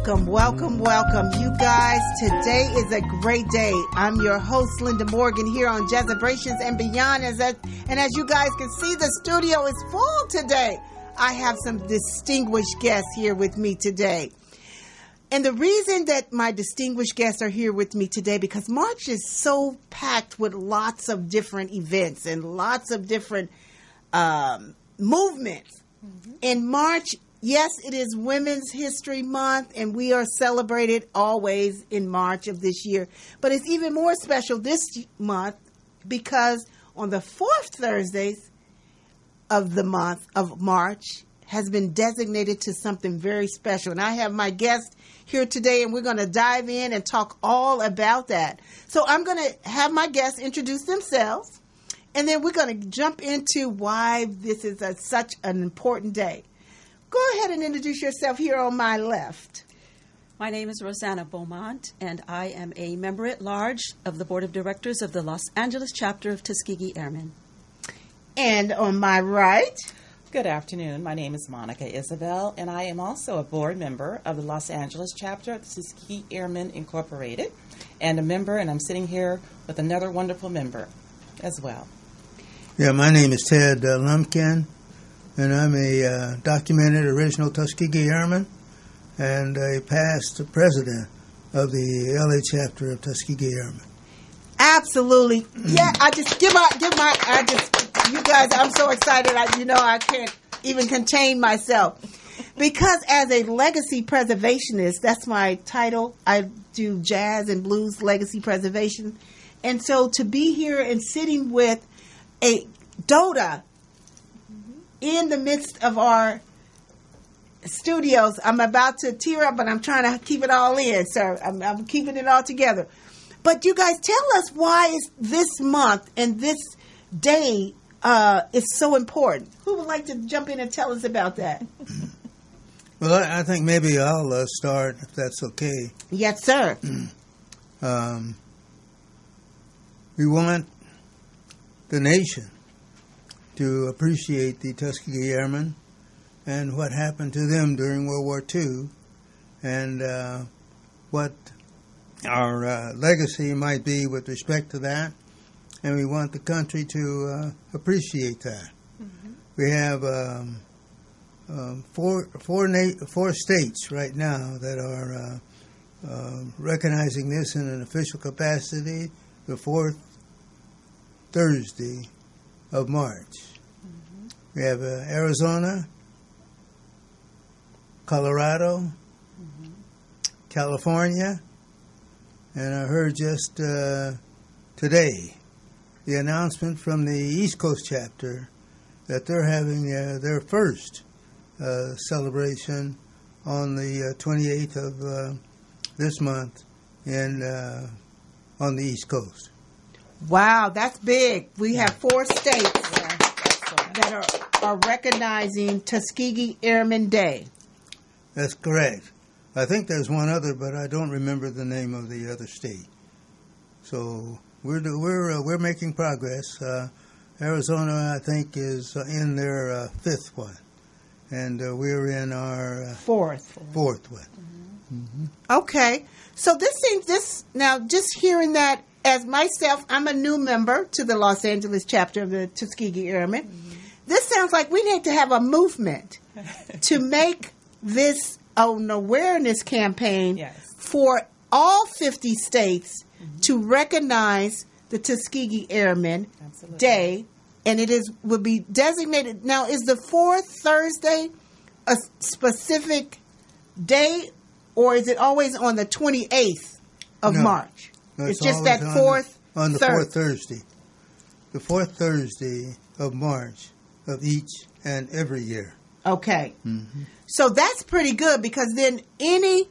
Welcome, welcome, welcome. You guys, today is a great day. I'm your host, Linda Morgan, here on Jazzabrations and Beyond. And as you guys can see, the studio is full today. I have some distinguished guests here with me today. And the reason that my distinguished guests are here with me today, because March is so packed with lots of different events and lots of different movements. Mm-hmm. In March, yes, it is Women's History Month, and we are celebrated always in March of this year. But it's even more special this month because on the fourth Thursdays of the month of March has been designated to something very special. And I have my guest here today, and we're going to dive in and talk all about that. So I'm going to have my guests introduce themselves, and then we're going to jump into why this is such an important day. Go ahead and introduce yourself here on my left. My name is Rosanna Beaumont, and I am a member at large of the Board of Directors of the Los Angeles chapter of Tuskegee Airmen. And on my right. Good afternoon. My name is Monica Isabel, and I am also a board member of the Los Angeles chapter of the Tuskegee Airmen Incorporated, and I'm sitting here with another wonderful member as well. Yeah, my name is Ted Lumpkin, and I'm a documented original Tuskegee Airman and a past president of the LA chapter of Tuskegee Airmen. Absolutely. Yeah, you guys, I'm so excited. I can't even contain myself. Because as a legacy preservationist, that's my title. I do jazz and blues legacy preservation. And so to be here and sitting with a Doda in the midst of our studios, I'm about to tear up, but I'm trying to keep it all in, sir. I'm keeping it all together. But you guys, tell us why is this month and this day is so important. Who would like to jump in and tell us about that? Well, I think maybe I'll start, if that's okay. Yes, sir. We want the nation to appreciate the Tuskegee Airmen and what happened to them during World War II and what our legacy might be with respect to that. And we want the country to appreciate that. Mm-hmm. We have four states right now that are recognizing this in an official capacity the fourth Thursday of March. Mm-hmm. We have Arizona, Colorado, mm-hmm. California, and I heard just today the announcement from the East Coast chapter that they're having their first celebration on the 28th of this month on the East Coast. Wow, that's big. We have 4 states that are recognizing Tuskegee Airmen Day. That's correct. I think there's one other, but I don't remember the name of the other state. So we're making progress. Arizona, I think, is in their 5th one, and we're in our 4th one. Mm-hmm. Mm-hmm. Okay, so now just hearing that as myself, I'm a new member to the Los Angeles chapter of the Tuskegee Airmen. Mm-hmm. This sounds like we need to have a movement to make this an awareness campaign for all 50 states to recognize the Tuskegee Airmen Day, and will be designated. Now, is the fourth Thursday a specific day, or is it always on the 28th of March? No, it's just that fourth on the fourth Thursday. The fourth Thursday of March of each and every year. Okay. Mm-hmm. So that's pretty good because then any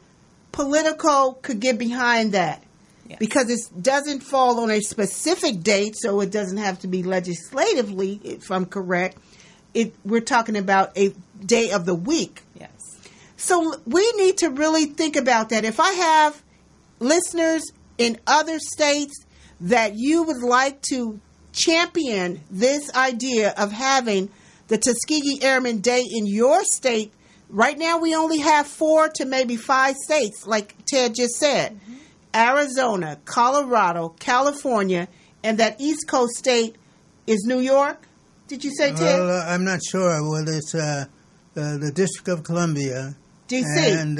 political could get behind that. Yes. Because it doesn't fall on a specific date, so it doesn't have to be legislatively, if I'm correct. We're talking about a day of the week. Yes. So we need to really think about that. If I have listeners in other states that you would like to champion this idea of having the Tuskegee Airmen Day in your state, Right now, we only have 4 to maybe 5 states, like Ted just said. Mm-hmm. Arizona, Colorado, California, and that East Coast state is New York. Did you say, Ted? Well, I'm not sure whether it's the District of Columbia, D.C. and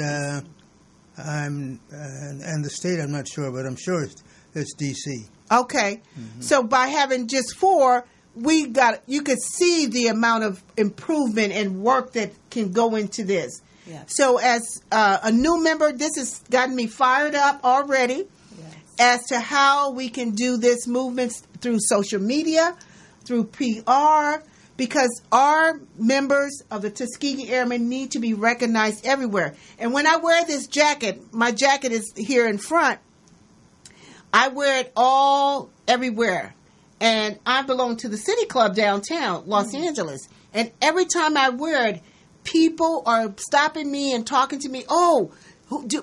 the state. I'm not sure, but I'm sure it's D.C. Okay, so by having just 4, you could see the amount of improvement and work that can go into this. Yes. So as a new member, this has gotten me fired up already as to how we can do this movement through social media, through PR, because our members of the Tuskegee Airmen need to be recognized everywhere. And when I wear this jacket, my jacket is here in front, I wear it all everywhere. And I belong to the City Club downtown, Los Angeles. And every time I wear it, people are stopping me and talking to me. Oh,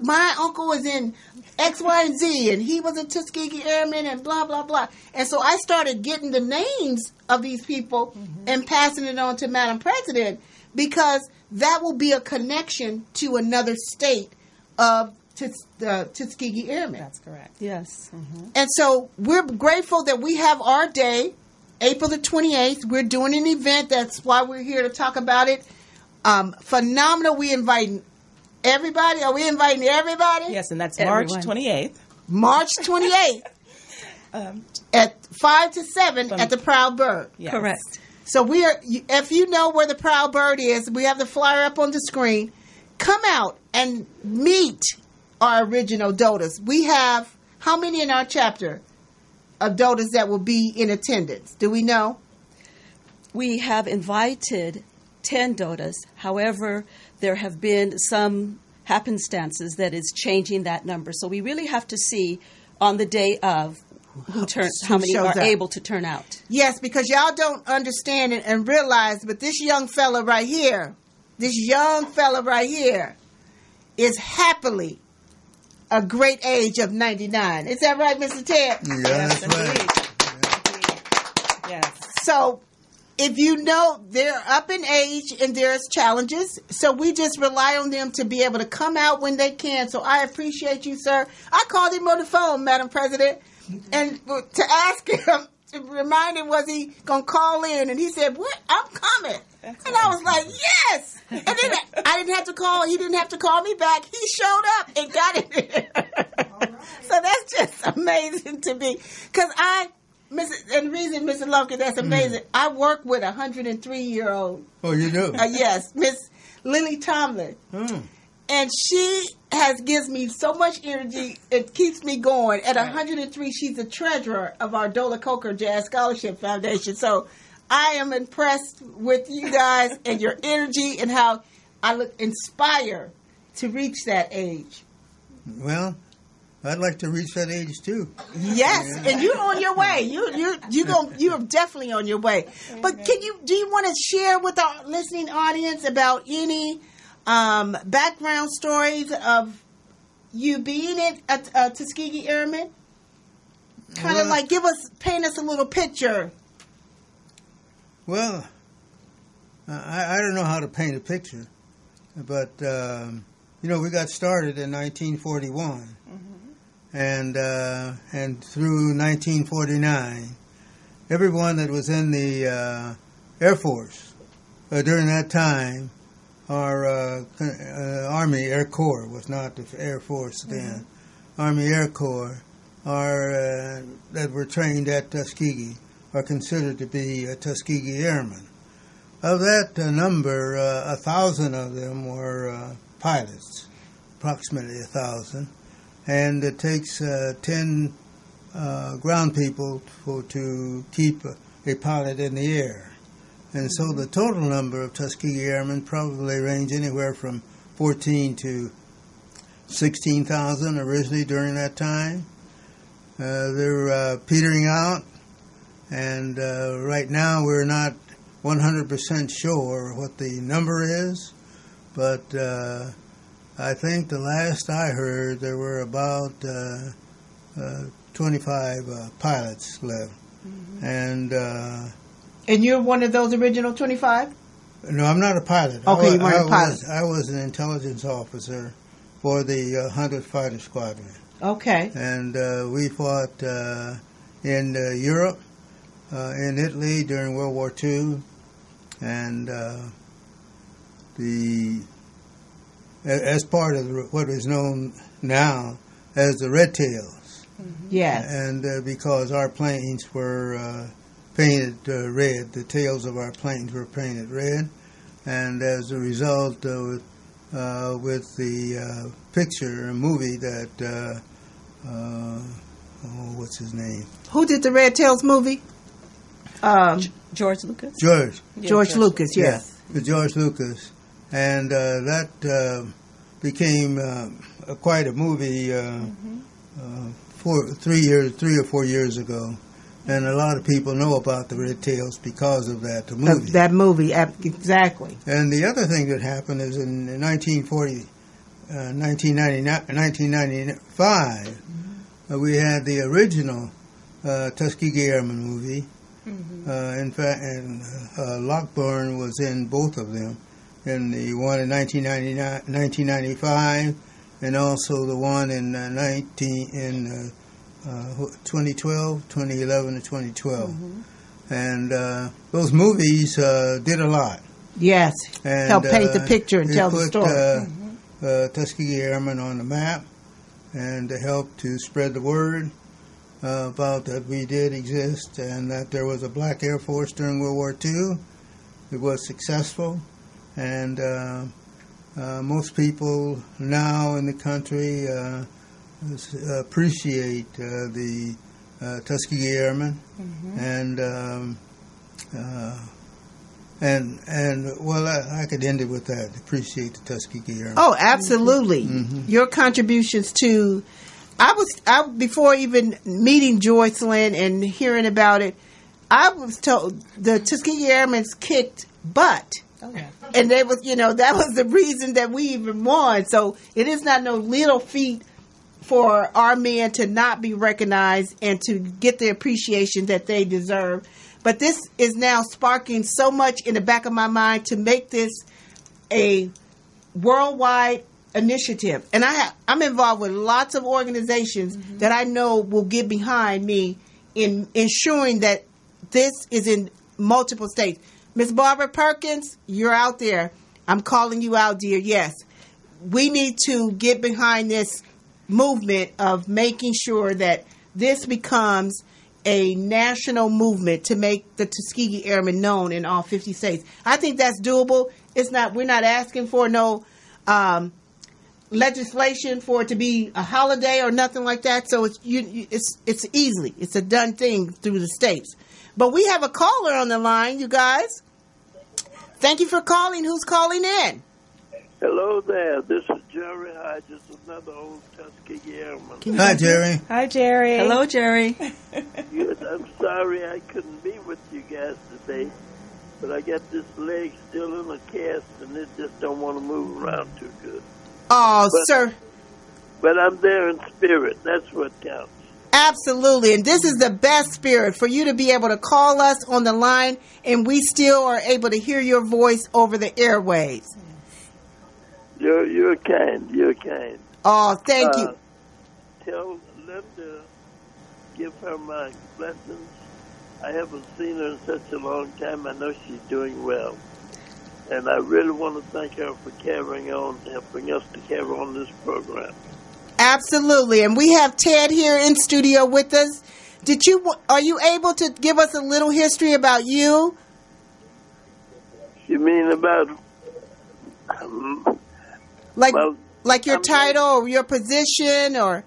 my uncle is in X, Y, and Z, and he was a Tuskegee Airman and blah, blah, blah. And so I started getting the names of these people and passing it on to Madam President, because that will be a connection to another state of Tuskegee Airmen. That's correct. Yes. Mm-hmm. And so we're grateful that we have our day, April the 28th. We're doing an event. That's why we're here to talk about it. Phenomenal. We inviting everybody. Are we inviting everybody? Yes, and that's Everyone. March 28th. March 28th at 5 to 7 at the Proud Bird. Yes. Correct. So we are. If you know where the Proud Bird is, we have the flyer up on the screen. Come out and meet our original dotas. We have how many in our chapter of dotas that will be in attendance? Do we know? We have invited 10 dotas. However, there have been some happenstances that is changing that number. So we really have to see on the day of how many shows are up. able to turn out. Yes, because y'all don't understand it and realize, but this young fella right here is happily a great age of 99. Is that right, Mr. Ted? Yeah, that's right. Indeed. Yes. So if you know, they're up in age and there's challenges, so we just rely on them to be able to come out when they can. So I appreciate you, sir. I called him on the phone, Madam President, and to ask him, to remind him, was he going to call in? And he said, "What? I'm coming." That's and I was like, "Yes." And then I didn't have to call. He didn't have to call me back. He showed up and got it there. So that's just amazing to me. Because and the reason, Mr. Lumpkin, that's amazing. I work with a 103-year-old. Oh, you do? Yes, Miss Lily Tomlin. And she gives me so much energy. It keeps me going. At 103, she's the treasurer of our Dola Coker Jazz Scholarship Foundation. So I am impressed with you guys and your energy and how I look inspired to reach that age. Well, I'd like to reach that age too. Yes, and you're on your way. You're definitely on your way. But do you want to share with our listening audience about any background stories of you being a Tuskegee Airman? Kind of like paint us a little picture. Well, I don't know how to paint a picture, but we got started in 1941, and through 1949, everyone that was in the Air Force during that time, our Army Air Corps was not the Air Force then. Army Air Corps that were trained at Tuskegee are considered to be Tuskegee Airmen. Of that number, 1,000 of them were pilots, approximately 1,000, and it takes 10 ground people to keep a pilot in the air. And so the total number of Tuskegee Airmen probably range anywhere from 14 to 16,000 originally during that time. They're petering out, and right now we're not 100% sure what the number is, but I think the last I heard there were about 25 pilots left. And you're one of those original 25? No, I'm not a pilot. Okay, you weren't a pilot. I was an intelligence officer for the 100th Fighter Squadron. Okay. And we fought in Europe, in Italy during World War II, and as part of what is known now as the Red Tails. Mm-hmm. Yes. And because our planes were painted red, the tails of our planes were painted red, and as a result, with the picture, a movie that, what's his name? Who did the Red Tails movie? George Lucas. George Lucas, yes. Yeah, George Lucas. And that became quite a movie 3 or 4 years ago. And a lot of people know about the Red Tails because of that movie. That movie, exactly. And the other thing that happened is in 1995, we had the original Tuskegee Airmen movie. In fact, and Lockburn was in both of them. In the one in 1995, and also the one in 2012, 2011, and 2012. And those movies did a lot. Yes, and help paint the picture and tell the story. Tuskegee Airmen on the map, and to help to spread the word about that we did exist, and that there was a black Air Force during World War II. It was successful, and most people now in the country appreciate the Tuskegee Airmen, and well, I could end it with that. Appreciate the Tuskegee Airmen. Oh, absolutely. Your contributions to, I before even meeting Joycelyn and hearing about it, I was told the Tuskegee Airmen kicked butt. Oh, yeah. And that was the reason that we even won. So it is not no little feat for our men to not be recognized and to get the appreciation that they deserve. But this is now sparking so much in the back of my mind to make this a worldwide initiative. And I'm involved with lots of organizations that I know will get behind me in ensuring that this is in multiple states. Miss Barbara Perkins, you're out there. I'm calling you out, dear. Yes. We need to get behind this movement of making sure that this becomes a national movement to make the Tuskegee Airmen known in all 50 states. I think that's doable. We're not asking for no legislation for it to be a holiday or nothing like that. So it's easily. It's a done thing through the states. But we have a caller on the line, you guys. Thank you for calling. Who's calling in? Hello there. This is Jerry Hodges, another old Tuskegee Airman. Hi, Jerry. Hi, Jerry. Hello, Jerry. Yes, I'm sorry I couldn't be with you guys today, but I got this leg still in a cast, and it just don't want to move around too good. Oh, sir. But I'm there in spirit. That's what counts. Absolutely. And this is the best spirit for you to be able to call us on the line, and we still are able to hear your voice over the airwaves. You're kind. You're kind. Oh, thank you. Tell Linda, give her my blessings. I haven't seen her in such a long time. I know she's doing well. And I really want to thank her for carrying on, helping us to carry on this program. Absolutely. And we have Ted here in studio with us. Are you able to give us a little history about you? You mean about... like your title or your position or...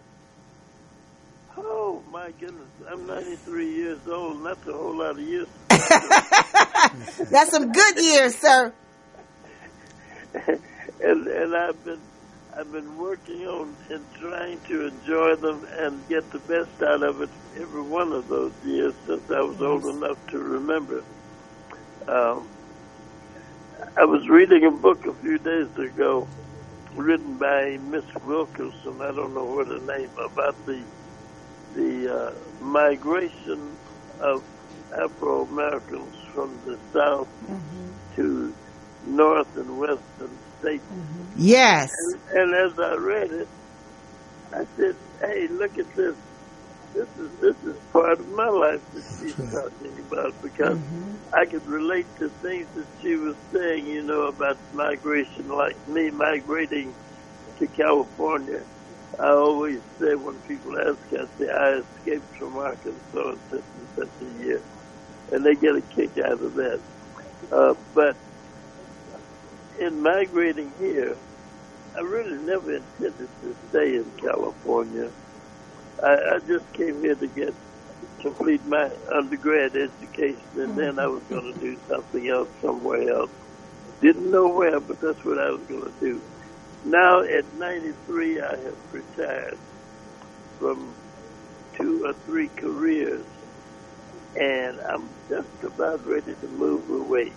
Oh, my goodness. I'm 93 years old, and that's a whole lot of years. That's some good years, sir. and I've been working on and trying to enjoy them and get the best out of it every one of those years since I was old enough to remember. I was reading a book a few days ago written by Miss Wilkerson, I don't know what her name, about the migration of Afro-Americans from the South to north and western states. Yes. And as I read it, I said, "Hey, look at this. This is part of my life that she's talking about, because I could relate to things that she was saying, you know, about migration, like me migrating to California. I always say when people ask, I say I escaped from Arkansas in such and such a year, and they get a kick out of that. But in migrating here, I really never intended to stay in California. I just came here to complete my undergrad education, and then I was going to do something else somewhere else. Didn't know where, but that's what I was going to do. Now at 93, I have retired from 2 or 3 careers, and I'm just about ready to move away.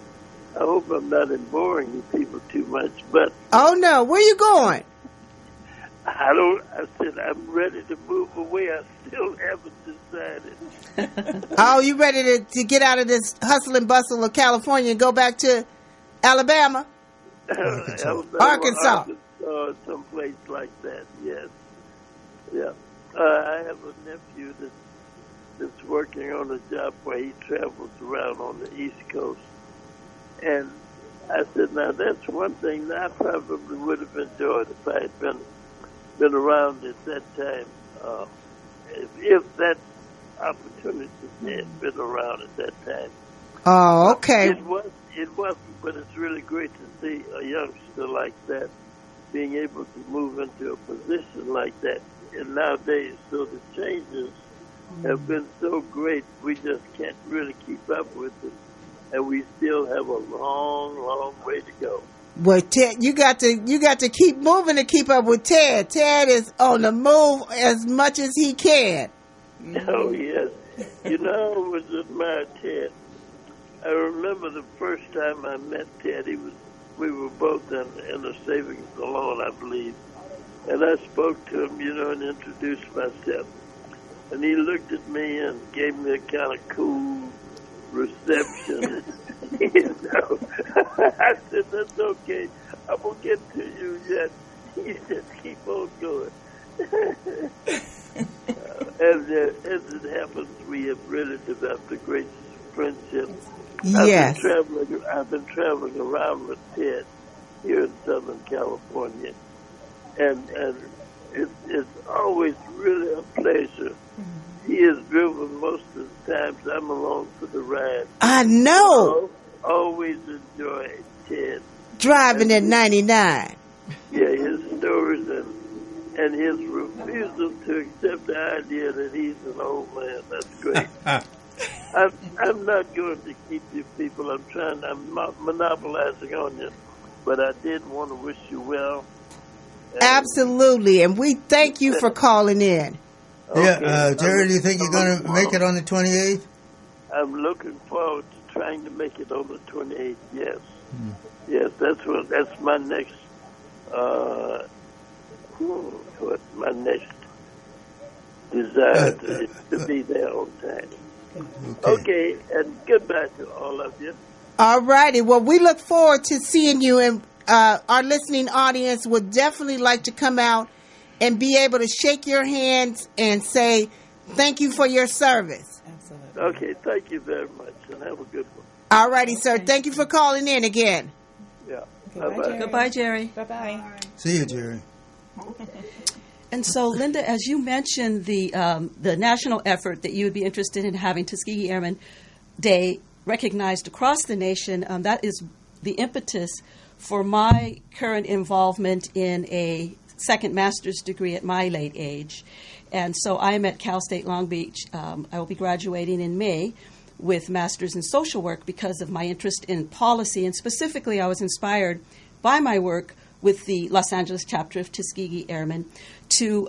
I hope I'm not boring you people too much, but... Oh, no. Where you going? I said I'm ready to move away. I still haven't decided. Oh, you ready to get out of this hustle and bustle of California and go back to Alabama? Arkansas. Or someplace like that, yes. Yeah. I have a nephew that's working on a job where he travels around on the East Coast. And I said, now that's one thing that I probably would have enjoyed if I had been around at that time. If that opportunity had been around at that time. Oh, okay. It wasn't, but it's really great to see a youngster like that being able to move into a position like that. And nowadays, so the changes have been so great, we just can't really keep up with it. And we still have a long, long way to go. Well, Ted, you got to keep moving to keep up with Ted. Ted is on the move as much as he can. Oh, yes. You know, I was admired Ted. I remember the first time I met Ted, we were both in a savings salon, I believe. And I spoke to him, you know, and introduced myself. And he looked at me and gave me a kind of cool reception. You know, I said, that's okay. I'm going to get to you yet. He said, keep on going. As it happens, we have really developed a great friendship. Yes. I've been traveling around with Ted here in Southern California. And it's always really a pleasure. He is driven most of the times. I'm along for the ride. I know. Always enjoy Ted. Driving at 99. Yeah, his stories and his refusal to accept the idea that he's an old man. That's great. I'm not going to keep you people. I'm not monopolizing on you. But I did want to wish you well. Absolutely. And we thank you for calling in. Okay. Yeah, Jerry, do you think you're going to make it on the 28th? I'm looking forward to trying to make it on the 28th, yes. Yes, that's my next, what's my next desire to be there on time. Okay, and goodbye to all of you. All righty. Well, we look forward to seeing you, and our listening audience would definitely like to come out and be able to shake your hands and say thank you for your service. Absolutely. Okay, thank you very much, and have a good one. All righty, sir. Thank you for calling in again. Yeah. Bye-bye. Goodbye, Jerry. Bye-bye. See you, Jerry. And so, Linda, as you mentioned the national effort that you would be interested in having Tuskegee Airmen Day recognized across the nation, that is the impetus for my current involvement in a second master's degree at my late age. And so I am at Cal State Long Beach. I will be graduating in May with master's in social work because of my interest in policy. And specifically, I was inspired by my work with the Los Angeles chapter of Tuskegee Airmen to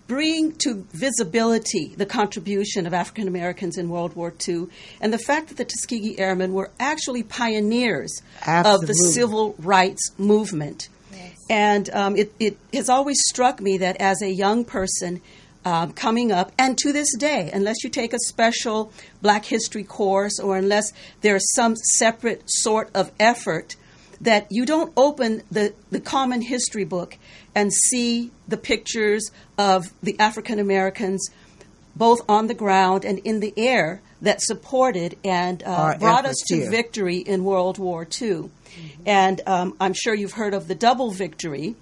bring to visibility the contribution of African Americans in World War II and the fact that the Tuskegee Airmen were actually pioneers of the civil rights movement. Yes. And it has always struck me that as a young person, coming up. And to this day, unless you take a special Black History course or unless there's some separate sort of effort, that you don't open the common history book and see the pictures of the African Americans both on the ground and in the air that supported and brought us to victory in World War II. Mm-hmm. And I'm sure you've heard of the double victory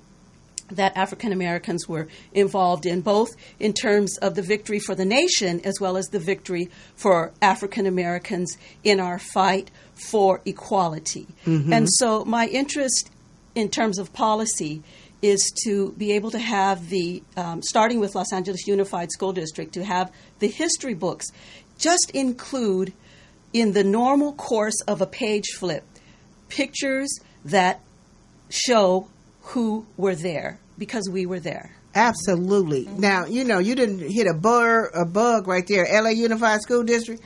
that African Americans were involved in, both in terms of the victory for the nation as well as the victory for African Americans in our fight for equality. Mm-hmm. And so my interest in terms of policy is to be able to have the, starting with Los Angeles Unified School District, to have the history books just include in the normal course of a page flip pictures that show who were there, because we were there. Absolutely. Mm-hmm. Now, you know, you didn't hit a bug right there. LA Unified School District.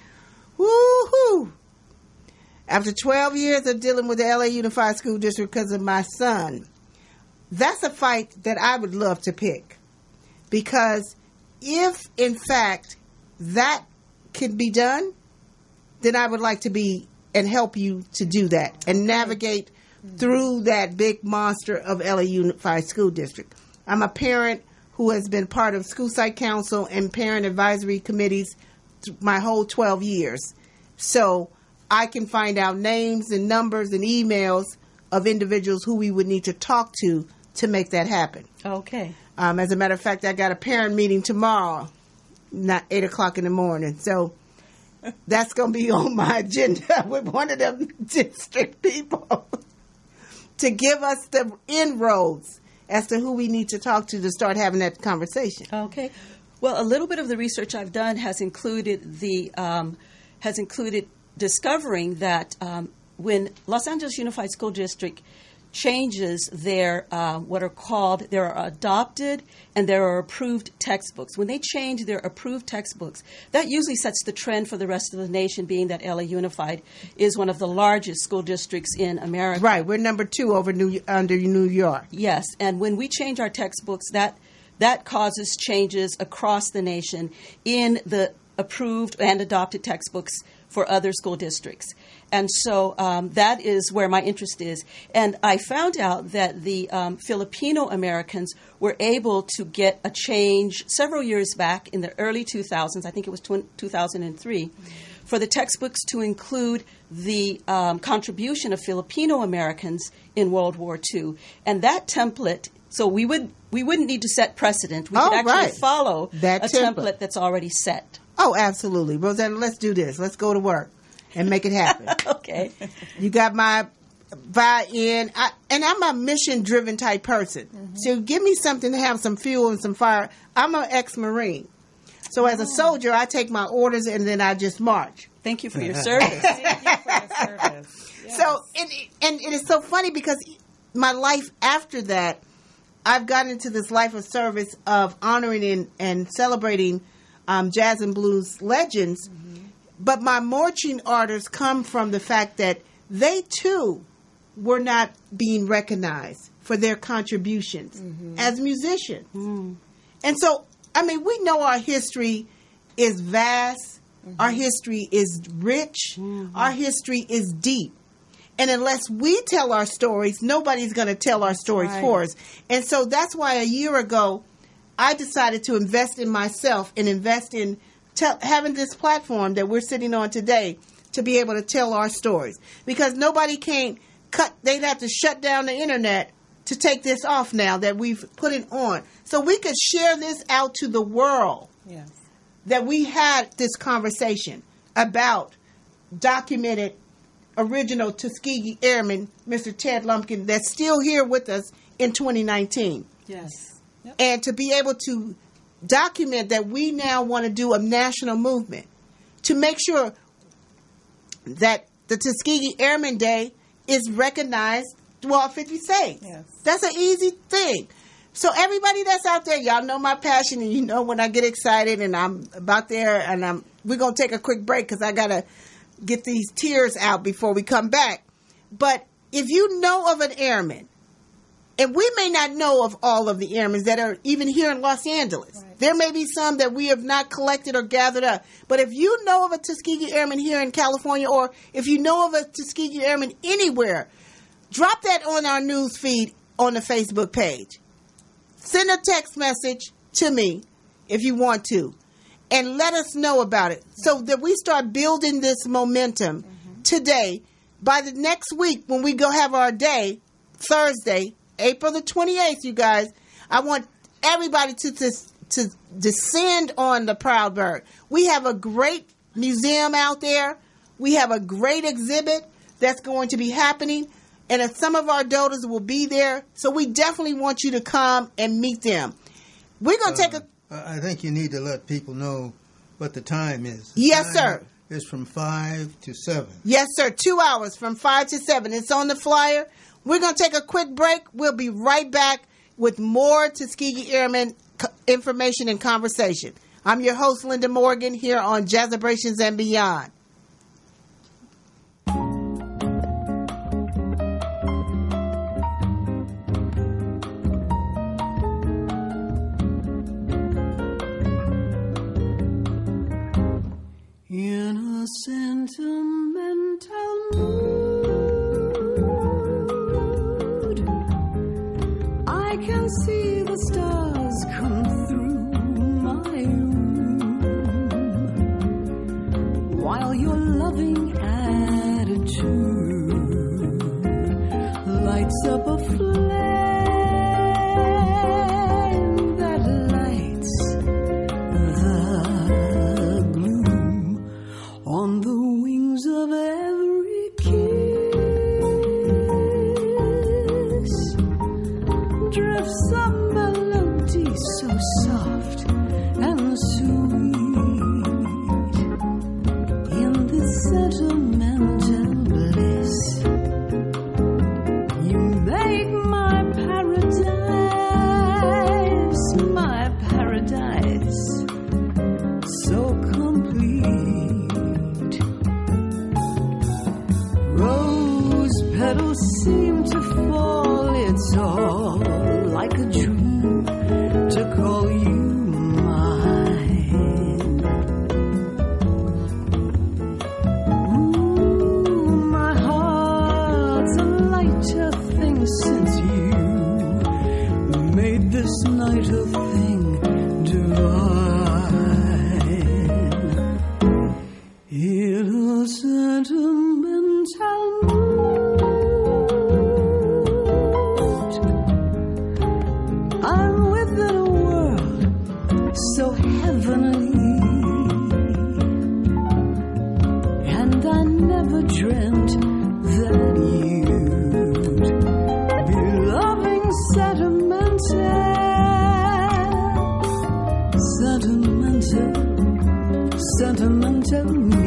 Woo-hoo! After 12 years of dealing with the LA Unified School District because of my son, that's a fight that I would love to pick. Because if, in fact, that could be done, then I would like to be and help you to do that and navigate through that big monster of LA Unified School District. I'm a parent who has been part of school site council and parent advisory committees my whole 12 years. So I can find out names and numbers and emails of individuals who we would need to talk to make that happen. Okay. As a matter of fact, I got a parent meeting tomorrow, not 8 o'clock in the morning. So that's going to be on my agenda with one of them district people to give us the inroads as to who we need to talk to start having that conversation. Okay. Well, a little bit of the research I've done has included discovering that when Los Angeles Unified School District changes their what are called, there are adopted and there are approved textbooks. When they change their approved textbooks, that usually sets the trend for the rest of the nation, being that LA Unified is one of the largest school districts in America. Right, we're number 2 under New York. Yes, and when we change our textbooks, that causes changes across the nation in the approved and adopted textbooks for other school districts. And so that is where my interest is. And I found out that the Filipino Americans were able to get a change several years back in the early 2000s, I think it was 2003, for the textbooks to include the contribution of Filipino Americans in World War II. And that template, so we wouldn't need to set precedent. We could actually follow that template that's already set. Oh, absolutely. Rosanna, let's do this. Let's go to work and make it happen. Okay. You got my buy-in. And I'm a mission-driven type person. Mm-hmm. So give me something to have some fuel and some fire. I'm an ex-Marine. So as a soldier, I take my orders and then I just march. Thank you for your service. Thank you for your service. Yes. So, and it is so funny because my life after that, I've gotten into this life of service of honoring and celebrating jazz and blues legends, but my marching orders come from the fact that they too were not being recognized for their contributions as musicians. And so, I mean, we know our history is vast, our history is rich, our history is deep. And unless we tell our stories, nobody's going to tell our stories for us. And so that's why a year ago, I decided to invest in myself and invest in having this platform that we're sitting on today to be able to tell our stories. Because nobody can they'd have to shut down the internet to take this off now that we've put it on. So we could share this out to the world. Yes. That we had this conversation about documented original Tuskegee Airman, Mr. Ted Lumpkin, that's still here with us in 2019. Yes. Yep. And to be able to document that we now want to do a national movement to make sure that the Tuskegee Airman Day is recognized throughout 50 states. Yes. That's an easy thing. So everybody that's out there, y'all know my passion, and you know when I get excited and I'm about there, and we're going to take a quick break because I got to get these tears out before we come back. But if you know of an airman, and we may not know of all of the airmen that are even here in Los Angeles. Right. There may be some that we have not collected or gathered up. But if you know of a Tuskegee Airman here in California, or if you know of a Tuskegee Airman anywhere, drop that on our news feed on the Facebook page. Send a text message to me if you want to, and let us know about it so that we start building this momentum today. By the next week, when we go have our day, Thursday, April the 28th, you guys, I want everybody to descend on the Proud Bird. We have a great museum out there. We have a great exhibit that's going to be happening. And some of our donors will be there. So we definitely want you to come and meet them. We're going to take a... I think you need to let people know what the time is. Yes, sir. It's from 5 to 7. Yes, sir. 2 hours from 5 to 7. It's on the flyer. We're going to take a quick break. We'll be right back with more Tuskegee Airmen information and conversation. I'm your host, Linda Morgan, here on Jazzabrations and Beyond. In a sentimental mood, I can see the stars come through my room, while your loving attitude lights up a flame that lights the gloom on the wings of every kiss. Drifts a melody so soft and sweet in this sentimental bliss. You make my paradise so complete. Rose petals seem to fall, it's all like a dream to call you mine. Ooh, my heart's a lighter thing since you made this night a thing divine. In a sentimental mood, I'm within a world so heavenly, and I never dreamt that you'd be loving sentimental me.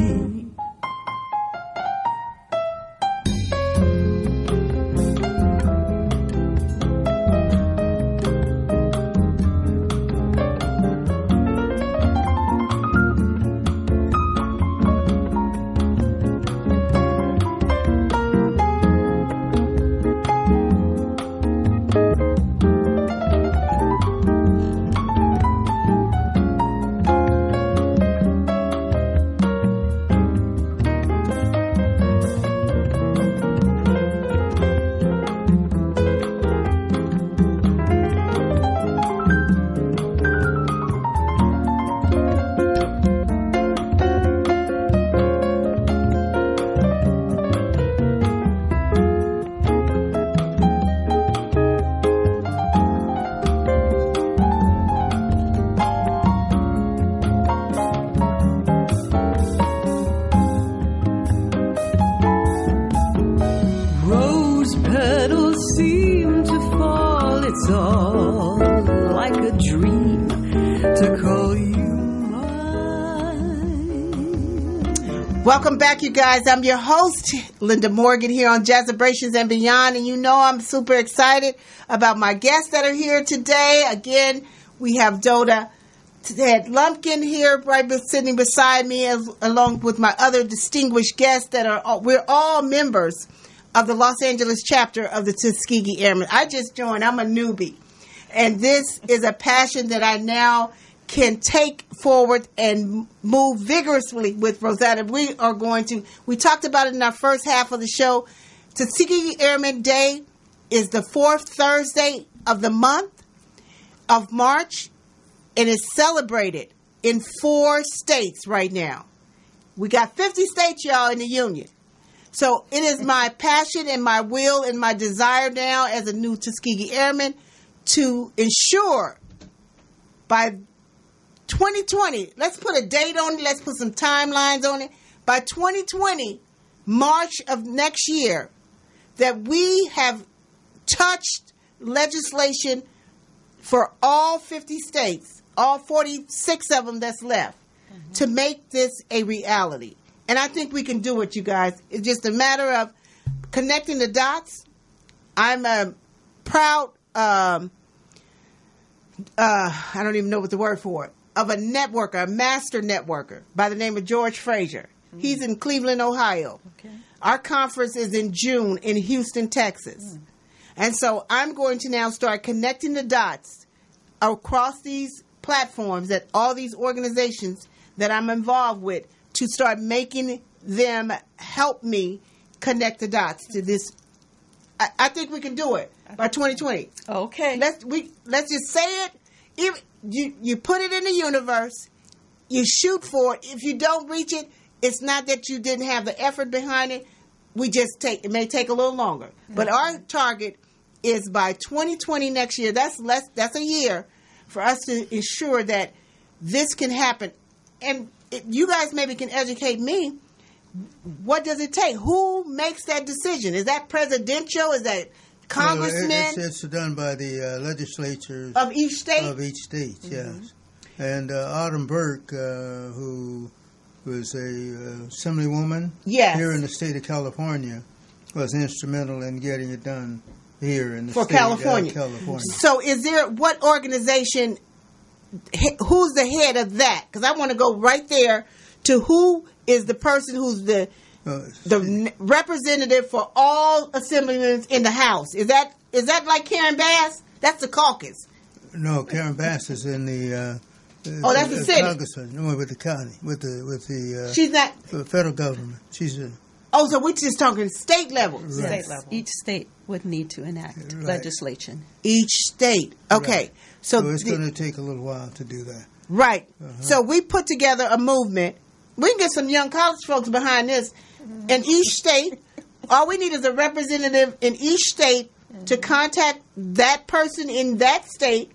It's all like a dream to call you mine. Welcome back, you guys. I'm your host, Linda Morgan, here on Jazzabrations and Beyond. And you know I'm super excited about my guests that are here today. Again, we have Dota Ted Lumpkin here, right sitting beside me, along with my other distinguished guests that are, we're all members of the Los Angeles chapter of the Tuskegee Airmen. I just joined. I'm a newbie. And this is a passion that I now can take forward and move vigorously with Rosetta. We talked about it in our first half of the show. Tuskegee Airmen Day is the fourth Thursday of the month of March, and is celebrated in 4 states right now. We got 50 states, y'all, in the Union. So it is my passion and my will and my desire now as a new Tuskegee Airman to ensure by 2020, let's put a date on it, let's put some timelines on it, by 2020, March of next year, that we have touched legislation for all 50 states, all 46 of them that's left, to make this a reality. And I think we can do it, you guys. It's just a matter of connecting the dots. I'm a proud, I don't even know what the word for it, of a networker, a master networker by the name of George Frazier. He's in Cleveland, Ohio. Okay. Our conference is in June in Houston, Texas. And so I'm going to now start connecting the dots across these platforms at all these organizations that I'm involved with to start making them help me connect the dots to this. I think we can do it by 2020. Okay. Let's just say it. If you put it in the universe, you shoot for it. If you don't reach it, it's not that you didn't have the effort behind it. It may take a little longer. But our target is by 2020 next year. That's a year for us to ensure that this can happen. And you guys maybe can educate me. What does it take? Who makes that decision? Is that presidential? Is that congressmen? It's done by the legislatures of each state? Of each state, yes. And Autumn Burke, who was a assemblywoman here in the state of California, was instrumental in getting it done here in the state of California. So what organization, who's the head of that? Because I want to go right there to who is the person who's the representative for all assemblymen in the House. Is that like Karen Bass? That's the caucus. No, Karen Bass is in the... that's the city. No, with the county, with the. She's not the federal government. She's a. Oh, so we're just talking state level. Right. State level. Each state would need to enact legislation. Each state, okay. Right. So it's going to take a little while to do that. Right. So we put together a movement. We can get some young college folks behind this. In each state, all we need is a representative in each state to contact that person in that state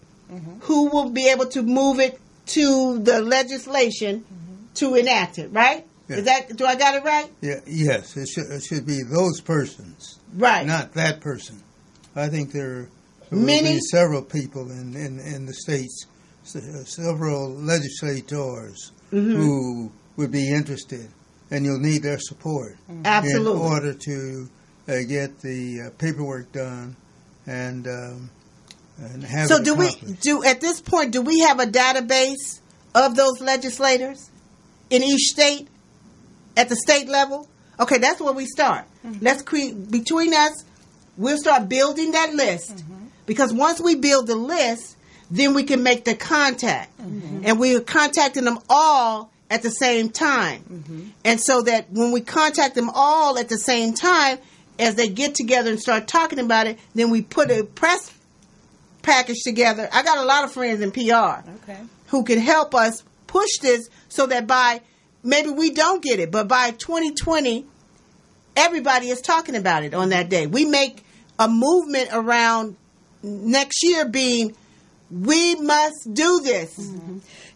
who will be able to move it to the legislation to enact it, right? Yeah. Do I got it right? Yeah. Yes, it should be those persons, right? Not that person. I think there will be several people in the states, several legislators who would be interested, and you'll need their support absolutely in order to get the paperwork done and have. So at this point, do we have a database of those legislators in each state at the state level? Okay, that's where we start. Let's create between us. We'll start building that list because once we build the list, then we can make the contact, and we're contacting them all at the same time, and so that when we contact them all at the same time, as they get together and start talking about it, then we put a press package together. I got a lot of friends in PR who can help us push this so that by maybe we don't get it, but by 2020, everybody is talking about it on that day. We make a movement around next year being, we must do this.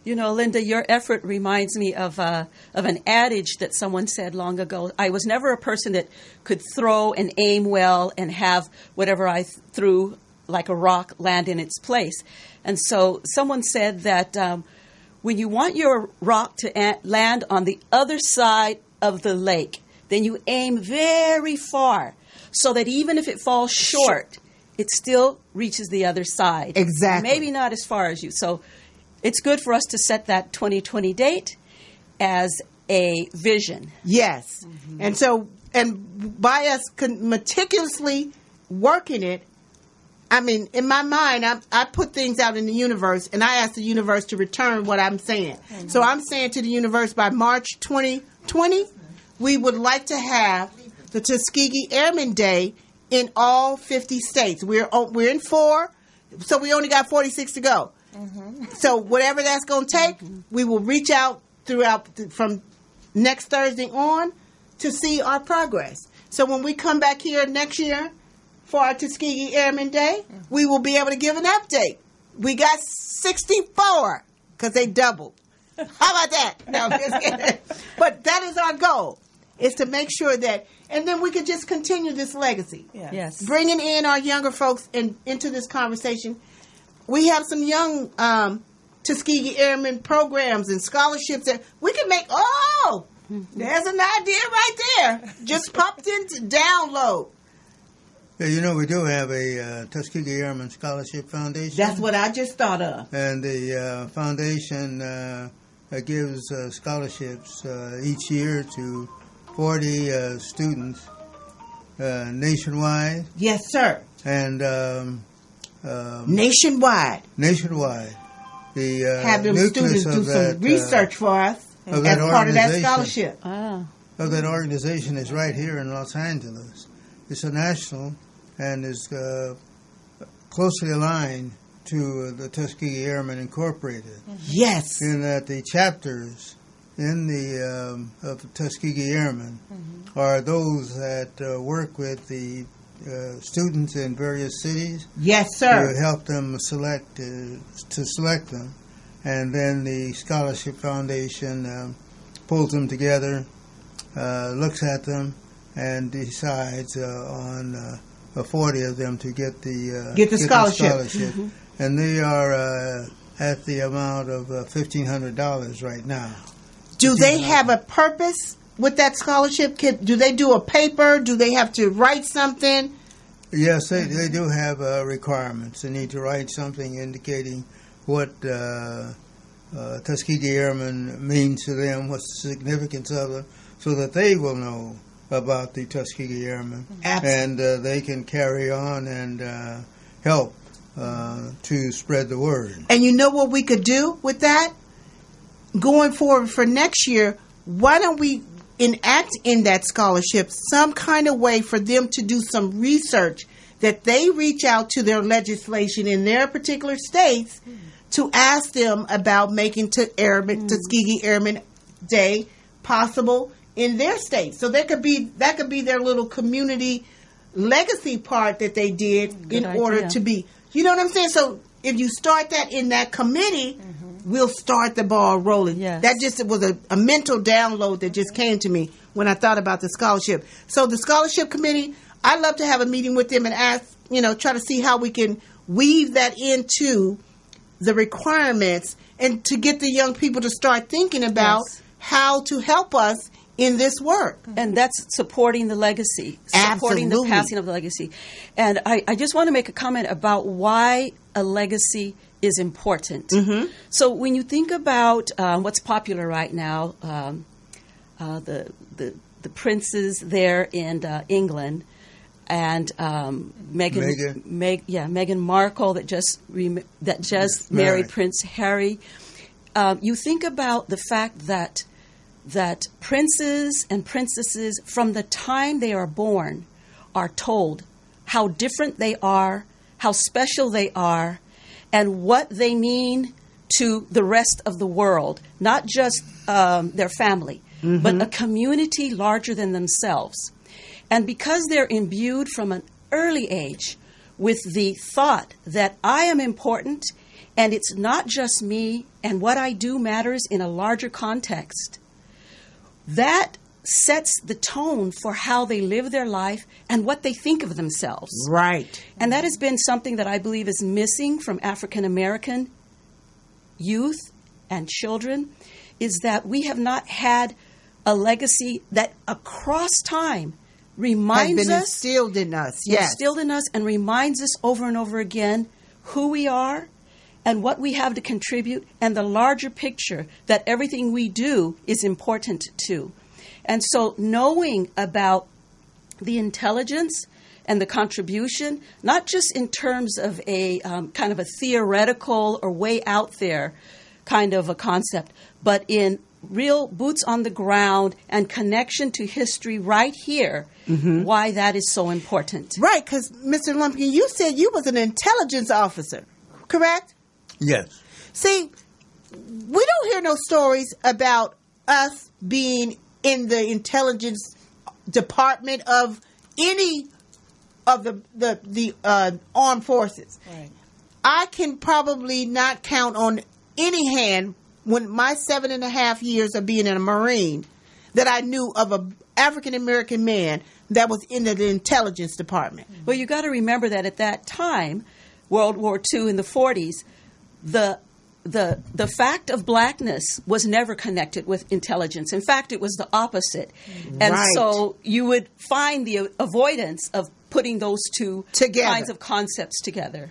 You know, Linda, your effort reminds me of an adage that someone said long ago. I was never a person that could throw and aim well and have whatever I threw like a rock land in its place. And so someone said that when you want your rock to land on the other side of the lake, then you aim very far so that even if it falls short, it still reaches the other side. Exactly. Maybe not as far as you. So it's good for us to set that 2020 date as a vision. Yes. And so, and by us meticulously working it, I mean, in my mind, I put things out in the universe, and I ask the universe to return what I'm saying. Mm-hmm. So I'm saying to the universe, by March 2020, we would like to have the Tuskegee Airmen Day in all 50 states. We're in 4, so we only got 46 to go. Mm-hmm. So whatever that's going to take, we will reach out from next Thursday on to see our progress. So when we come back here next year for our Tuskegee Airmen Day, we will be able to give an update. We got 64 because they doubled. How about that? No, I'm just kidding. But that is our goal, is to make sure that, and then we could just continue this legacy. Yes. Bringing in our younger folks into this conversation. We have some young Tuskegee Airmen programs and scholarships that we can make. Oh, there's an idea right there. Just popped into download. Yeah, we do have a Tuskegee Airmen Scholarship Foundation. That's what I just thought of. And the foundation gives scholarships each year to 40 students nationwide. Yes, sir. And nationwide. Nationwide. The have them students do some research for us as part of that scholarship. Of that organization is right here in Los Angeles. It's a national and is closely aligned to the Tuskegee Airmen Incorporated. Yes. In that the chapters in the of the Tuskegee Airmen are those that work with the students in various cities. Yes, sir. To help them select them, and then the Scholarship Foundation pulls them together, looks at them, and decides on 40 of them to get the scholarship. And they are at the amount of $1,500 right now. Do they have a purpose with that scholarship? Do they do a paper? Do they have to write something? Yes, they do have requirements. They need to write something indicating what Tuskegee Airmen means to them, what's the significance of it, so that they will know about the Tuskegee Airmen. Absolutely. And they can carry on and help to spread the word. And you know what we could do with that? Going forward for next year, why don't we enact in that scholarship some kind of way for them to do some research, that they reach out to their legislation in their particular states to ask them about making Tuskegee Airmen Day possible in their state. So that could be their little community legacy part that they did in order to be. You know what I'm saying? So if you start that in that committee, we'll start the ball rolling. Yes. That just was a mental download that just came to me when I thought about the scholarship. So the scholarship committee, I'd love to have a meeting with them and ask, try to see how we can weave that into the requirements and to get the young people to start thinking about how to help us in this work. And that's supporting the legacy, supporting the passing of the legacy. And I just want to make a comment about why a legacy is important. So when you think about what's popular right now, the princes there in England, and Meghan Markle that just married Prince Harry. You think about the fact that princes and princesses, from the time they are born, are told how different they are, how special they are, and what they mean to the rest of the world, not just their family, but a community larger than themselves. And because they're imbued from an early age with the thought that I am important and it's not just me and what I do matters in a larger context, that sets the tone for how they live their life and what they think of themselves. Right. And that has been something that I believe is missing from African American youth and children, is that we have not had a legacy that across time reminds has been us, instilled in us, yes, instilled in us, and reminds us over and over again who we are and what we have to contribute, and the larger picture that everything we do is important too. And so knowing about the intelligence and the contribution, not just in terms of a kind of a theoretical or way out there kind of a concept, but in real boots on the ground and connection to history right here, why that is so important. Right, because Mr. Lumpkin, you said you was an intelligence officer, correct? Yes. See, we don't hear no stories about us being in the intelligence department of any of the armed forces. Right. I can probably not count on any hand when my 7.5 years of being a Marine that I knew of an African American man that was in the intelligence department. Well, you got to remember that at that time, World War II in the 40s, the fact of blackness was never connected with intelligence. In fact, it was the opposite. And Right. so you would find the avoidance of putting those two Together. kinds of concepts together.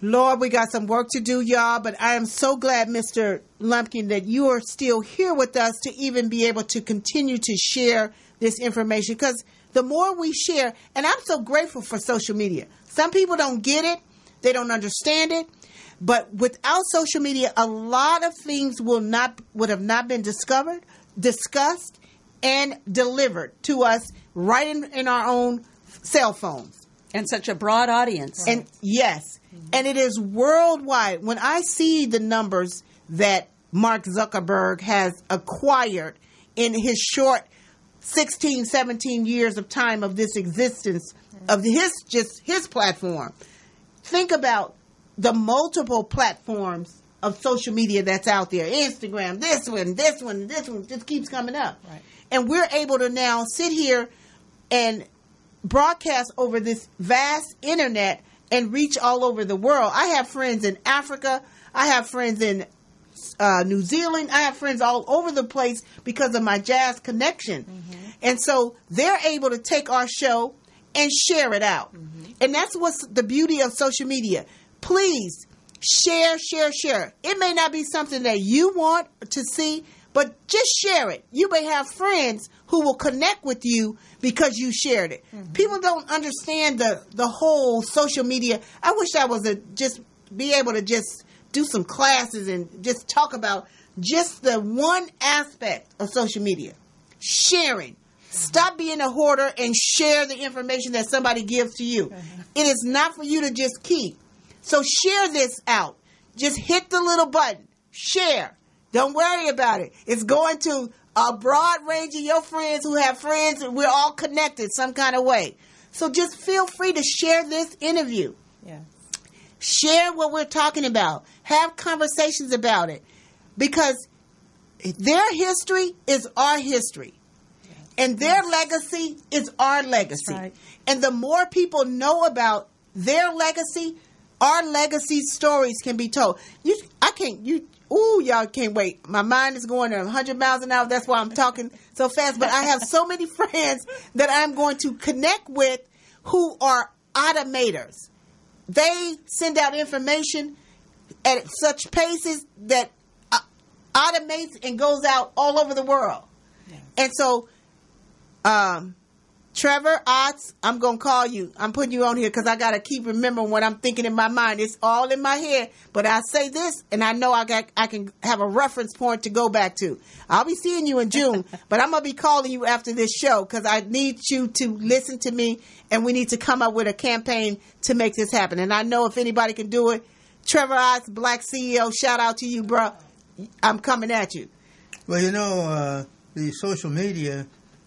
Lord, we got some work to do, y'all, but I am so glad, Mr. Lumpkin, that you are still here with us to even be able to continue to share this information, because the more we share, and I'm so grateful for social media. Some people don't get it. They don't understand it. But without social media, a lot of things would have not been discussed, and delivered to us right in our own cell phones. And such a broad audience. And yes, and it is worldwide. When I see the numbers that Mark Zuckerberg has acquired in his short 16, 17 years of time of this existence of his platform, think about the multiple platforms of social media that's out there. Instagram, this one just keeps coming up. Right. And we're able to now sit here and broadcast over this vast internet and reach all over the world. I have friends in Africa. I have friends in New Zealand. I have friends all over the place because of my jazz connection. And so they're able to take our show and share it out. And that's what's the beauty of social media. Please share. It may not be something that you want to see, but just share it. You may have friends who will connect with you because you shared it. People don't understand the whole social media. I wish I was just be able to just do some classes and just talk about just the one aspect of social media. Sharing. Stop being a hoarder and share the information that somebody gives to you. It is not for you to just keep. So share this out. Just hit the little button. Share. Don't worry about it. It's going to a broad range of your friends who have friends, and we're all connected some kind of way. So just feel free to share this interview. Yeah. Share what we're talking about. Have conversations about it. Because their history is our history. And their legacy is our legacy. That's right. And the more people know about their legacy, our legacy stories can be told. Y'all can't wait. My mind is going at 100 miles an hour. That's why I'm talking so fast. But I have so many friends that I'm going to connect with who are automators. They send out information at such paces that automates and goes out all over the world. Yes. And so, Trevor Otts, I'm going to call you. I'm putting you on here because I got to keep remembering what I'm thinking in my mind. It's all in my head. But I say this, and I know I can have a reference point to go back to. I'll be seeing you in June, but I'm going to be calling you after this show because I need you to listen to me, and we need to come up with a campaign to make this happen. And I know if anybody can do it, Trevor Otts, Black CEO, shout out to you, bro. I'm coming at you. Well, the social media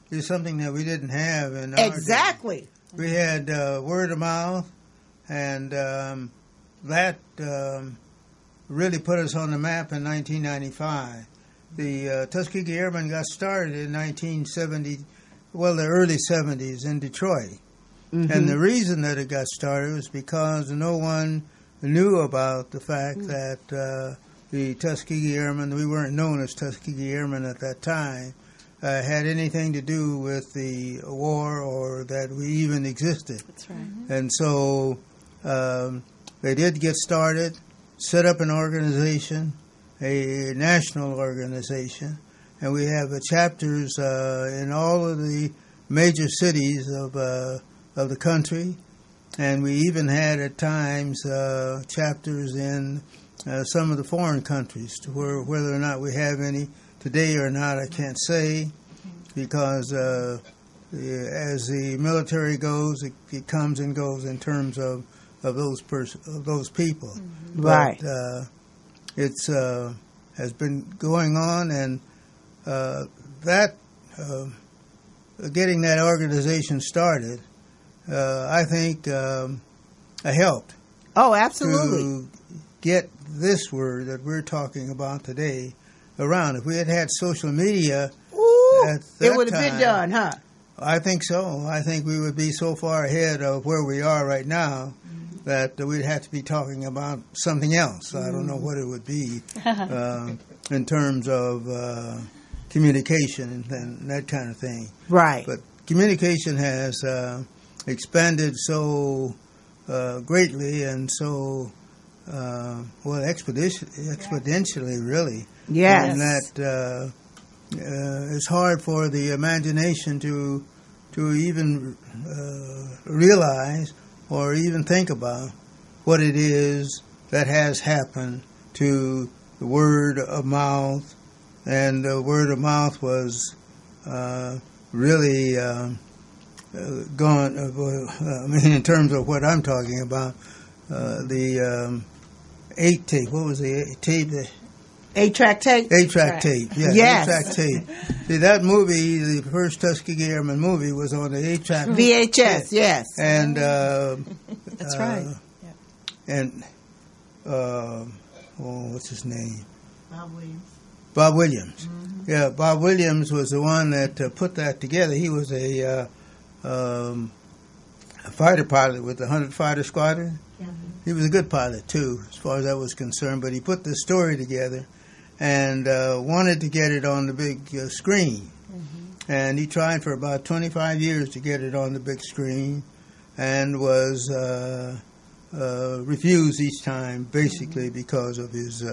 is something that we didn't have in our Exactly. day. We had word of mouth, and that really put us on the map in 1995. The Tuskegee Airmen got started in 1970, the early 70s in Detroit. And the reason that it got started was because no one knew about the fact that the Tuskegee Airmen, we weren't known as Tuskegee Airmen at that time, had anything to do with the war or that we even existed. That's right. And so they did get started, set up an organization, a national organization, and we have chapters in all of the major cities of of the country, and we even had at times chapters in some of the foreign countries. To whether or not we have any today or not, I can't say, because as the military goes, it comes and goes in terms of those people. Mm-hmm. Right. But it's has been going on, and that getting that organization started, I think, helped. Oh, absolutely. To get this word that we're talking about today around. If we had had social media, it would have been done, huh? I think so. I think we would be so far ahead of where we are right now that we'd have to be talking about something else. I don't know what it would be in terms of communication and that kind of thing. Right. But communication has expanded so greatly and so exponentially, really. Yes. And that it's hard for the imagination to even realize or even think about what it is that has happened to the word of mouth. And the word of mouth was really gone. In terms of what I'm talking about, the 8 tape. What was the tape? 8-track tape? 8-track tape, yeah. Yes. 8-track tape. See, that movie, the first Tuskegee Airmen movie, was on the 8-track VHS, yes. And that's right. And what's his name? Bob Williams. Bob Williams. Mm-hmm. Yeah, Bob Williams was the one that put that together. He was a fighter pilot with the 100 Fighter Squadron. Mm-hmm. He was a good pilot, too, as far as that was concerned. But he put this story together and wanted to get it on the big screen. Mm-hmm. And he tried for about 25 years to get it on the big screen and was refused each time, basically because of his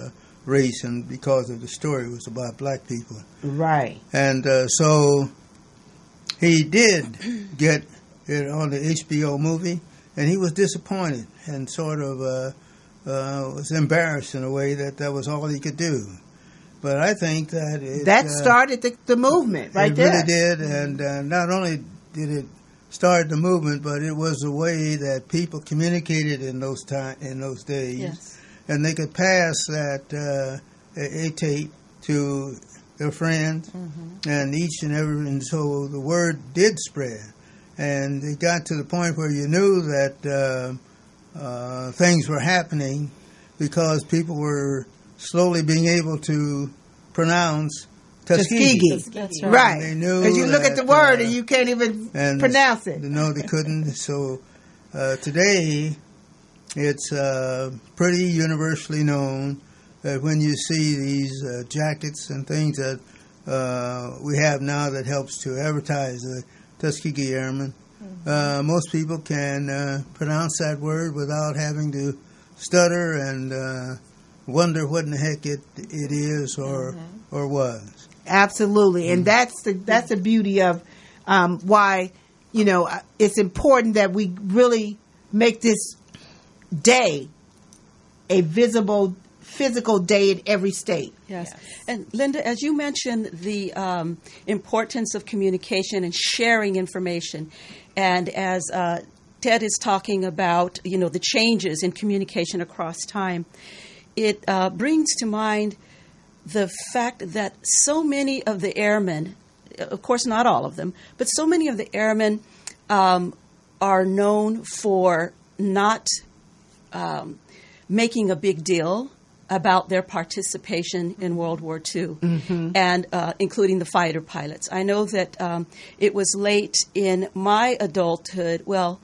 race and because of the story. It was about black people. Right. And so he did get it on the HBO movie, and he was disappointed and sort of was embarrassed in a way that was all he could do. But I think that that started the movement right there. It really did, and not only did it start the movement, but it was a way that people communicated in those days. Yes. And they could pass that a tape to their friends, mm-hmm. and and so the word did spread. And it got to the point where you knew that things were happening because people were slowly being able to pronounce Tuskegee. That's right. They knew because you look at the word and you can't even pronounce it. No, they couldn't. So today, it's pretty universally known that when you see these jackets and things that we have now that helps to advertise the Tuskegee Airmen, mm-hmm. Most people can pronounce that word without having to stutter and wonder what in the heck it is or mm-hmm. or was. Absolutely, and that's the beauty of why it's important that we really make this day a visible, physical day in every state. Yes. And Linda, as you mentioned, the importance of communication and sharing information, and as Ted is talking about, the changes in communication across time, it brings to mind the fact that so many of the airmen, of course not all of them, but so many of the airmen are known for not making a big deal about their participation in World War II, mm-hmm. and including the fighter pilots. I know that it was late in my adulthood. Well,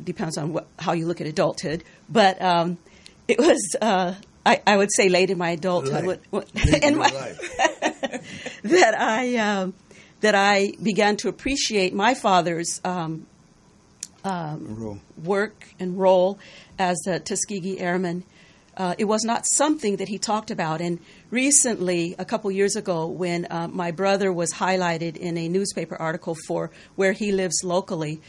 depends on how you look at adulthood, but it was, I would say, late in my adulthood, that I began to appreciate my father's work and role as a Tuskegee Airman. It was not something that he talked about. And recently, a couple years ago, when my brother was highlighted in a newspaper article for where he lives locally,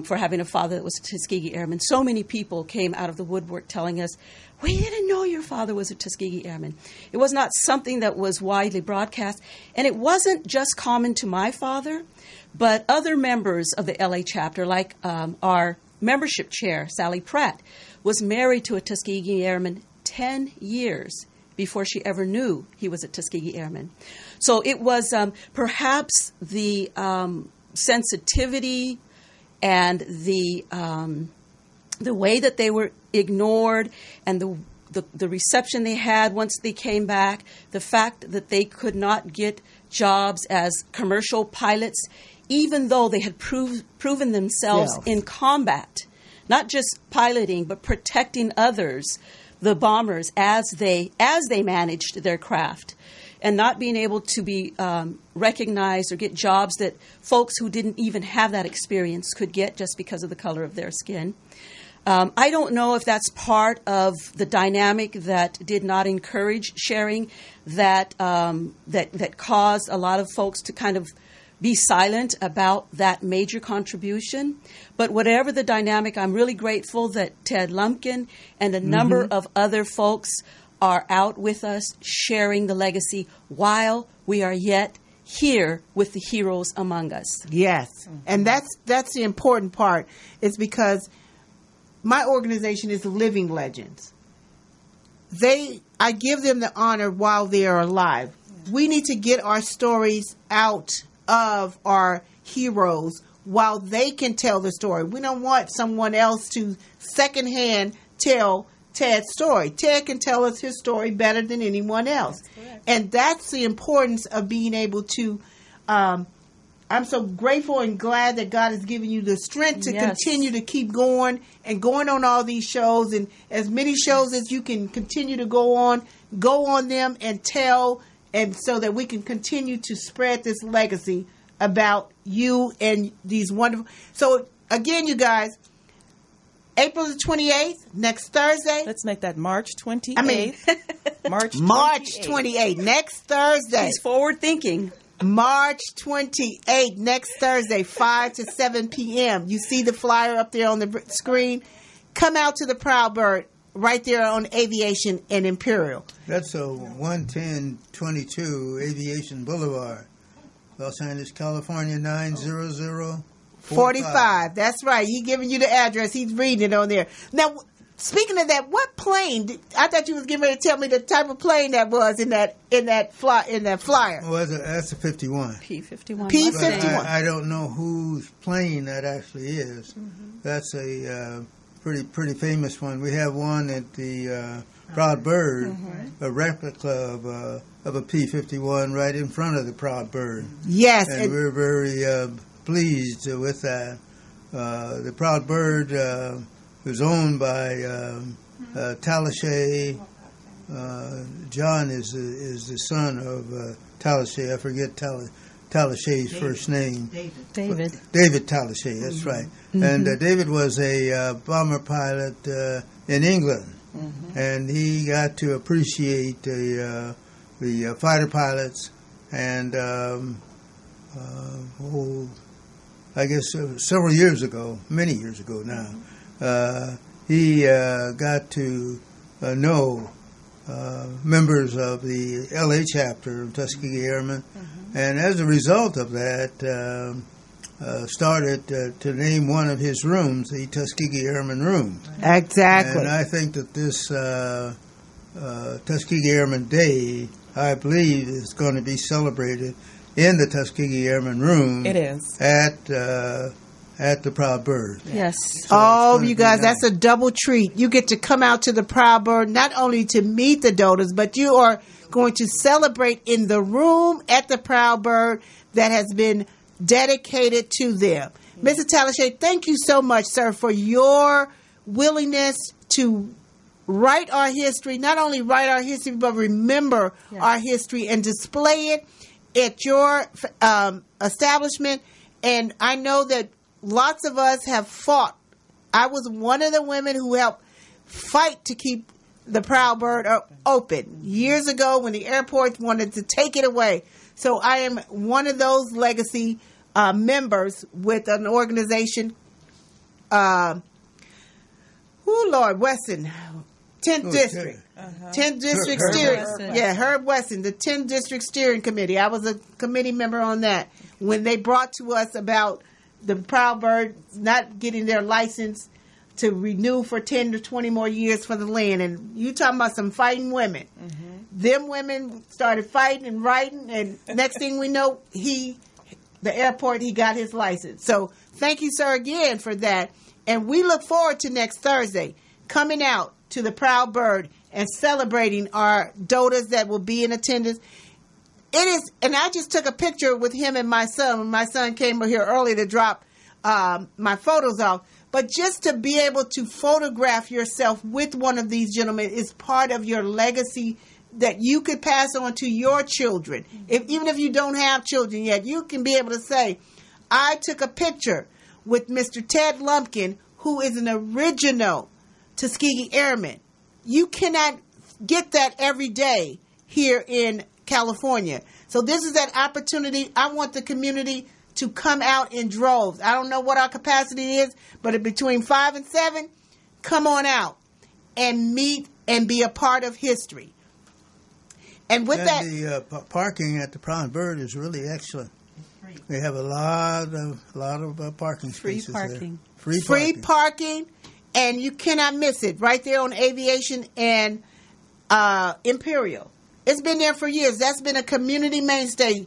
for having a father that was a Tuskegee Airman. So many people came out of the woodwork telling us, we didn't know your father was a Tuskegee Airman. It was not something that was widely broadcast. And it wasn't just common to my father, but other members of the LA chapter, like our membership chair, Sally Pratt, was married to a Tuskegee Airman 10 years before she ever knew he was a Tuskegee Airman. So it was perhaps the sensitivity and the way that they were ignored and the reception they had once they came back, the fact that they could not get jobs as commercial pilots, even though they had proven themselves in combat, not just piloting, but protecting others, the bombers, as they managed their craft, and not being able to be recognized or get jobs that folks who didn't even have that experience could get just because of the color of their skin. I don't know if that's part of the dynamic that did not encourage sharing, that caused a lot of folks to kind of be silent about that major contribution. But whatever the dynamic, I'm really grateful that Ted Lumpkin and a number of other folks are out with us sharing the legacy while we are yet here with the heroes among us. Yes. And that's the important part. It's because my organization is Living Legends. I give them the honor while they are alive. We need to get our stories out of our heroes while they can tell the story. We don't want someone else to secondhand tell Ted's story. Ted can tell us his story better than anyone else. And that's the importance of being able to, I'm so grateful and glad that God has given you the strength to continue to keep going and going on all these shows, and as many shows as you can continue to go on them and tell, and so that we can continue to spread this legacy about you and these wonderful. So again, you guys, April the 28th, next Thursday. Let's make that March 28th. March 28th, next Thursday. He's forward thinking. March 28th, next Thursday, 5 to 7 p.m. You see the flyer up there on the screen. Come out to the Proud Bird right there on Aviation and Imperial. That's a 11022 Aviation Boulevard, Los Angeles, California, 90045. That's right. He's giving you the address. He's reading it on there. Now, speaking of that, what plane? I thought you was getting ready to tell me the type of plane that was in that flyer. Well, that's a 51. P-51. P-51. I don't know whose plane that actually is. That's a pretty famous one. We have one at the Proud Bird, a replica of a P-51 right in front of the Proud Bird. Yes, and we're very pleased with that. The Proud Bird was owned by Talashe. John is the son of Talashe. I forget Talashe's first name. David Talashe, that's right. And David was a bomber pilot in England. And he got to appreciate the fighter pilots. And I guess several years ago, many years ago now, he got to know members of the LA chapter of Tuskegee Airmen, and as a result of that, started to name one of his rooms the Tuskegee Airman Room. Exactly. And I think that this Tuskegee Airman Day, I believe, is going to be celebrated in the Tuskegee Airman Room. It is. At the Proud Bird. Yes. So you guys, that's a double treat. You get to come out to the Proud Bird, not only to meet the donors, but you are going to celebrate in the room at the Proud Bird that has been dedicated to them. Mr. Talashe, thank you so much, sir, for your willingness to write our history, not only write our history, but remember our history and display it at your establishment. And I know that lots of us have fought. I was one of the women who helped fight to keep the Proud Bird open years ago when the airport wanted to take it away. So I am one of those legacy members with an organization Lord, Wesson, 10th District. Uh-huh. 10th District Herb Steering. Wesson. Yeah, Herb Wesson, the 10th District Steering Committee. I was a committee member on that when they brought to us about the Proud Birds not getting their license to renew for 10 to 20 more years for the land. And you talking about some fighting women. Mm-hmm. Them women started fighting and writing, and next thing we know, the airport, he got his license. So thank you, sir, again for that. And we look forward to next Thursday coming out to the Proud Bird and celebrating our dotas that will be in attendance. It is, and I just took a picture with him and my son when my son came here early to drop my photos off. But just to be able to photograph yourself with one of these gentlemen is part of your legacy that you could pass on to your children. Even if you don't have children yet, you can be able to say, I took a picture with Mr. Ted Lumpkin, who is an original Tuskegee Airman. You cannot get that every day here in California. So this is that opportunity. I want the community to come out in droves. I don't know what our capacity is, but between 5 and 7, come on out and meet and be a part of history. And with that, the parking at the Proud Bird is really excellent. They have a lot of parking spaces parking. There. Free parking, and you cannot miss it. Right there on Aviation and Imperial. It's been there for years. That's been a community mainstay.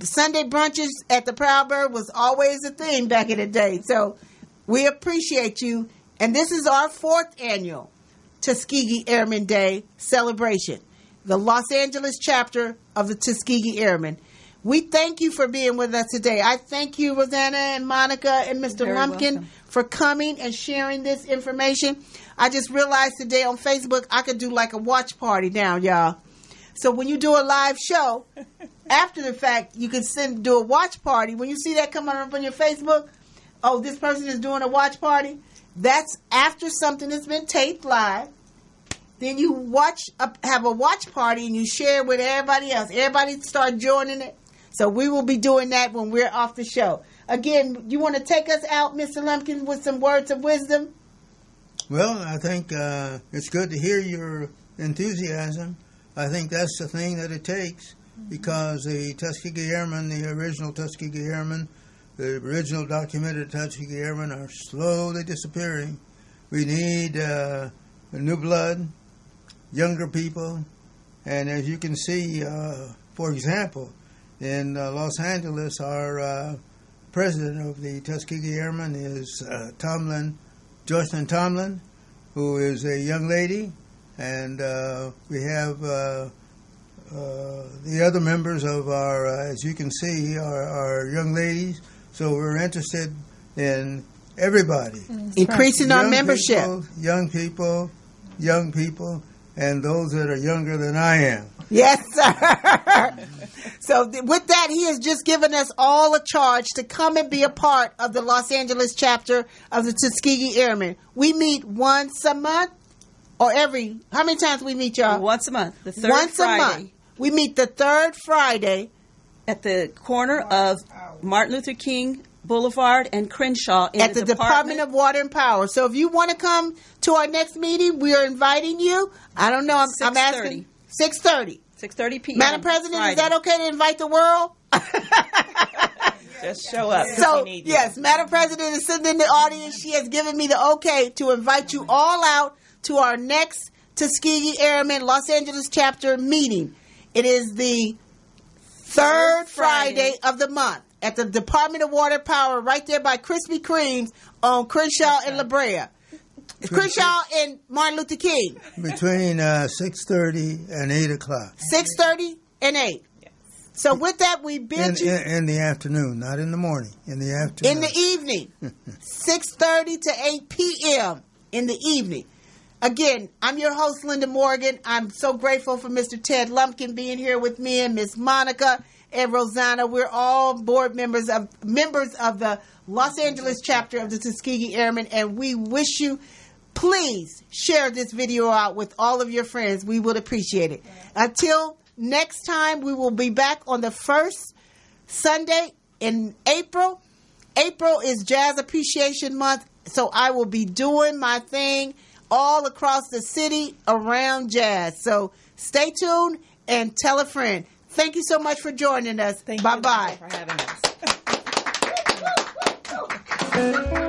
Sunday brunches at the Proud Bird was always a thing back in the day. So we appreciate you. And this is our 4th annual Tuskegee Airmen Day celebration. The Los Angeles chapter of the Tuskegee Airmen. We thank you for being with us today. I thank you, Rosanna and Monica and Mr. Very Lumpkin, welcome. for coming and sharing this information. I just realized today on Facebook I could do like a watch party now, y'all. So when you do a live show, after the fact, you can do a watch party. When you see that coming up on your Facebook, oh, this person is doing a watch party, that's after something has been taped live. Then you have a watch party and you share it with everybody else. Everybody start joining it. So we will be doing that when we're off the show. Again, you want to take us out, Mr. Lumpkin, with some words of wisdom? Well, I think it's good to hear your enthusiasm. I think that's the thing that it takes, because the Tuskegee Airmen, the original Tuskegee Airmen, the original documented Tuskegee Airmen are slowly disappearing. We need new blood, younger people, and as you can see, for example, in Los Angeles, our president of the Tuskegee Airmen is Jocelyn Tomlin, who is a young lady, and we have the other members of our, as you can see, are young ladies. So we're interested in everybody. Increasing our membership. Young people, and those that are younger than I am. Yes, sir. So with that, he has just given us all a charge to come and be a part of the Los Angeles chapter of the Tuskegee Airmen. We meet once a month, or how many times we meet, y'all? Once a month. The third Friday. A month. We meet the third Friday. At the corner of Martin Luther King Boulevard and Crenshaw in at the Department of Water and Power. So if you want to come to our next meeting, we are inviting you. I don't know. I'm asking. 6:30. 6:30 p.m. Madam President, Friday. Is that okay to invite the world? Just show up. So, yes, Madam President is sitting in the audience. She has given me the okay to invite you all out to our next Tuskegee Airmen Los Angeles chapter meeting. It is the third Friday of the month at the Department of Water and Power, right there by Krispy Kreme's on Crenshaw and La Brea. Crenshaw and Martin Luther King. Between 6:30 and 8 o'clock. 6:30 and 8. Yes. So with that, we bid you. In the afternoon, not in the morning. In the afternoon. In the evening. 6:30 to 8 p.m. in the evening. Again, I'm your host, Linda Morgan. I'm so grateful for Mr. Ted Lumpkin being here with me and Miss Monica and Rosanna. We're all board members of the Los Angeles chapter of the Tuskegee Airmen, and we wish you, please share this video out with all of your friends. We would appreciate it. Until next time, we will be back on the first Sunday in April. April is Jazz Appreciation Month. So I will be doing my thing all across the city around jazz. So stay tuned and tell a friend. Thank you so much for joining us. Thank Bye-bye. you for having us.